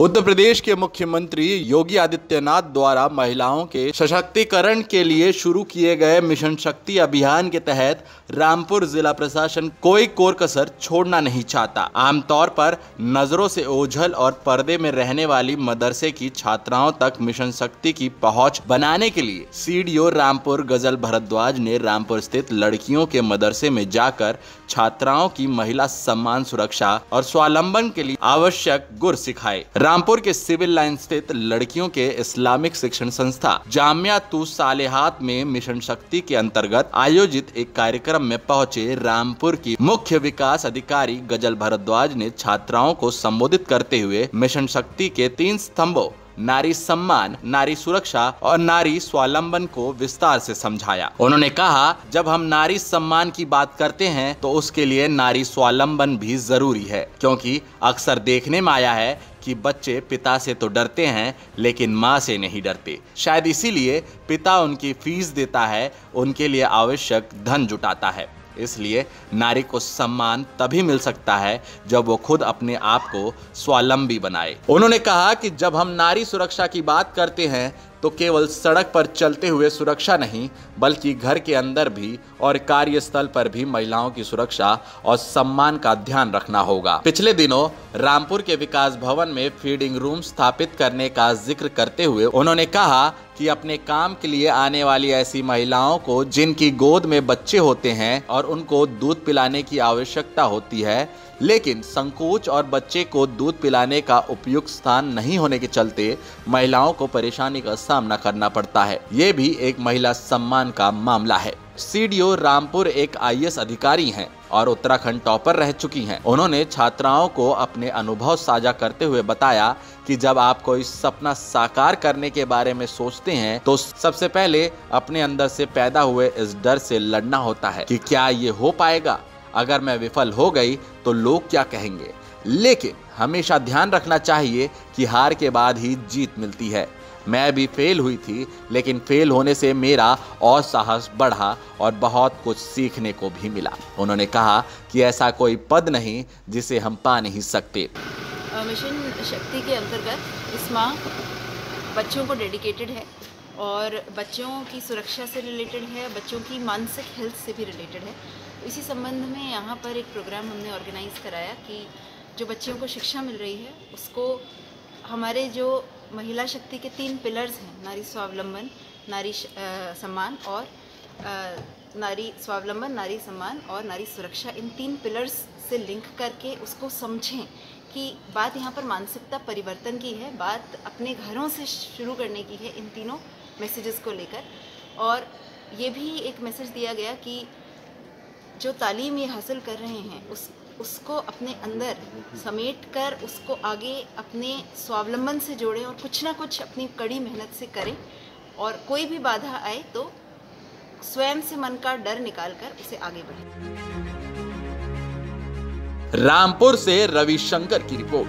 उत्तर प्रदेश के मुख्यमंत्री योगी आदित्यनाथ द्वारा महिलाओं के सशक्तिकरण के लिए शुरू किए गए मिशन शक्ति अभियान के तहत रामपुर जिला प्रशासन कोई कोर कसर छोड़ना नहीं चाहता। आमतौर पर नजरों से ओझल और पर्दे में रहने वाली मदरसे की छात्राओं तक मिशन शक्ति की पहुंच बनाने के लिए सीडीओ रामपुर गजल भारद्वाज ने रामपुर स्थित लड़कियों के मदरसे में जाकर छात्राओं की महिला सम्मान, सुरक्षा और स्वावलंबन के लिए आवश्यक गुर सिखाए। रामपुर के सिविल लाइन स्थित लड़कियों के इस्लामिक शिक्षण संस्था जामिया तुस सालेहात में मिशन शक्ति के अंतर्गत आयोजित एक कार्यक्रम में पहुंचे रामपुर की मुख्य विकास अधिकारी गजल भारद्वाज ने छात्राओं को संबोधित करते हुए मिशन शक्ति के 3 स्तंभों नारी सम्मान, नारी सुरक्षा और नारी स्वावलंबन को विस्तार से समझाया। उन्होंने कहा, जब हम नारी सम्मान की बात करते हैं तो उसके लिए नारी स्वावलंबन भी जरूरी है, क्योंकि अक्सर देखने में आया है कि बच्चे पिता से तो डरते हैं लेकिन माँ से नहीं डरते। शायद इसीलिए पिता उनकी फीस देता है, उनके लिए आवश्यक धन जुटाता है। इसलिए नारी को सम्मान तभी मिल सकता है जब वो खुद अपने आप को स्वावलंबी बनाए। उन्होंने कहा कि जब हम नारी सुरक्षा की बात करते हैं तो केवल सड़क पर चलते हुए सुरक्षा नहीं, बल्कि घर के अंदर भी और कार्यस्थल पर भी महिलाओं की सुरक्षा और सम्मान का ध्यान रखना होगा। पिछले दिनों रामपुर के विकास भवन में फीडिंग रूम स्थापित करने का जिक्र करते हुए उन्होंने कहा कि अपने काम के लिए आने वाली ऐसी महिलाओं को जिनकी गोद में बच्चे होते हैं और उनको दूध पिलाने की आवश्यकता होती है, लेकिन संकोच और बच्चे को दूध पिलाने का उपयुक्त स्थान नहीं होने के चलते महिलाओं को परेशानी का सामना करना पड़ता है। ये भी एक महिला सम्मान का मामला है। सीडीओ रामपुर एक आईएएस अधिकारी हैं और उत्तराखंड टॉपर रह चुकी हैं। उन्होंने छात्राओं को अपने अनुभव साझा करते हुए बताया कि जब आप कोई सपना साकार करने के बारे में सोचते हैं तो सबसे पहले अपने अंदर से पैदा हुए इस डर से लड़ना होता है कि क्या ये हो पाएगा, अगर मैं विफल हो गई तो लोग क्या कहेंगे। लेकिन हमेशा ध्यान रखना चाहिए कि हार के बाद ही जीत मिलती है। मैं भी फेल हुई थी, लेकिन फेल होने से मेरा और साहस बढ़ा और बहुत कुछ सीखने को भी मिला। उन्होंने कहा कि ऐसा कोई पद नहीं जिसे हम पा नहीं सकते। मिशन शक्ति के अंतर्गत इस माह बच्चों को डेडिकेटेड है और बच्चों की सुरक्षा से रिलेटेड है, बच्चों की मानसिक हेल्थ से भी रिलेटेड है। इसी संबंध में यहाँ पर एक प्रोग्राम हमने ऑर्गेनाइज़ कराया कि जो बच्चियों को शिक्षा मिल रही है उसको हमारे जो महिला शक्ति के 3 पिलर्स हैं, नारी स्वावलंबन, नारी सम्मान और नारी स्वावलंबन, नारी सम्मान और नारी सुरक्षा, इन 3 पिलर्स से लिंक करके उसको समझें कि बात यहाँ पर मानसिकता परिवर्तन की है, बात अपने घरों से शुरू करने की है, इन तीनों मैसेजेस को लेकर। और ये भी एक मैसेज दिया गया कि जो तालीम ये हासिल कर रहे हैं उसको अपने अंदर समेट कर उसको आगे अपने स्वावलंबन से जोड़ें और कुछ ना कुछ अपनी कड़ी मेहनत से करें, और कोई भी बाधा आए तो स्वयं से मन का डर निकालकर उसे आगे बढ़ें। रामपुर से रविशंकर की रिपोर्ट।